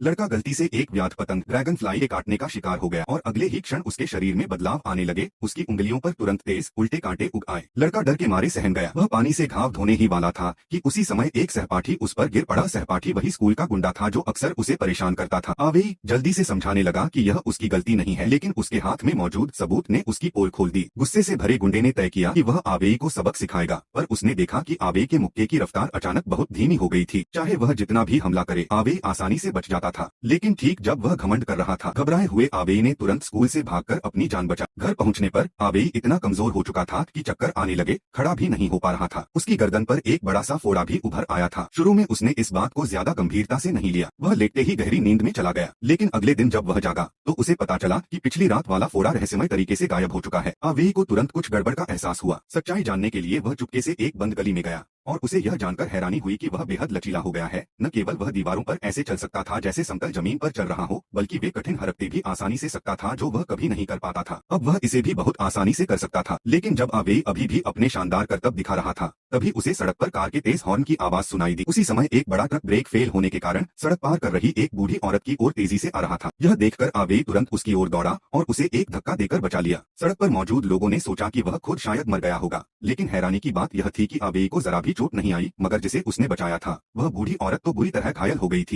लड़का गलती से एक व्याध पतंग ड्रैगन फ्लाई के काटने का शिकार हो गया और अगले ही क्षण उसके शरीर में बदलाव आने लगे। उसकी उंगलियों पर तुरंत तेज उल्टे कांटे उग आए। लड़का डर के मारे सहम गया। वह पानी से घाव धोने ही वाला था कि उसी समय एक सहपाठी उस पर गिर पड़ा। सहपाठी वही स्कूल का गुंडा था जो अक्सर उसे परेशान करता था। आवेई जल्दी से समझाने लगा कि यह उसकी गलती नहीं है, लेकिन उसके हाथ में मौजूद सबूत ने उसकी पोल खोल दी। गुस्से से भरे गुंडे ने तय किया कि वह आवेई को सबक सिखाएगा, पर उसने देखा कि आवेई के मुक्के की रफ्तार अचानक बहुत धीमी हो गई थी। चाहे वह जितना भी हमला करे, आवेई आसानी से बच जाता था। लेकिन ठीक जब वह घमंड कर रहा था, घबराए हुए आवेई ने तुरंत स्कूल से भागकर अपनी जान बचा। घर पहुंचने पर आवेई इतना कमजोर हो चुका था कि चक्कर आने लगे, खड़ा भी नहीं हो पा रहा था। उसकी गर्दन पर एक बड़ा सा फोड़ा भी उभर आया था। शुरू में उसने इस बात को ज्यादा गंभीरता से नहीं लिया। वह लेटते ही गहरी नींद में चला गया। लेकिन अगले दिन जब वह जागा तो उसे पता चला कि पिछली रात वाला फोड़ा रहस्यमय तरीके से गायब हो चुका है। आवेई को तुरंत कुछ गड़बड़ का एहसास हुआ। सच्चाई जानने के लिए वह चुपके से एक बंद गली में गया और उसे यह जानकर हैरानी हुई कि वह बेहद लचीला हो गया है। न केवल वह दीवारों पर ऐसे चल सकता था जैसे समतल जमीन पर चल रहा हो, बल्कि वे कठिन हरकतें भी आसानी से सकता था जो वह कभी नहीं कर पाता था। अब वह इसे भी बहुत आसानी से कर सकता था। लेकिन जब आवेई अभी भी अपने शानदार करतब दिखा रहा था, तभी उसे सड़क पर कार के तेज हॉर्न की आवाज सुनाई दी। उसी समय एक बड़ा ट्रक ब्रेक फेल होने के कारण सड़क पार कर रही एक बूढ़ी औरत की ओर तेजी से आ रहा था। यह देखकर आवेई तुरंत उसकी ओर दौड़ा और उसे एक धक्का देकर बचा लिया। सड़क पर मौजूद लोगों ने सोचा कि वह खुद शायद मर गया होगा, लेकिन हैरानी की बात यह थी कि आवेई को जरा भी चोट नहीं आई, मगर जिसे उसने बचाया था वह बूढ़ी औरत तो बुरी तरह घायल हो गई थी।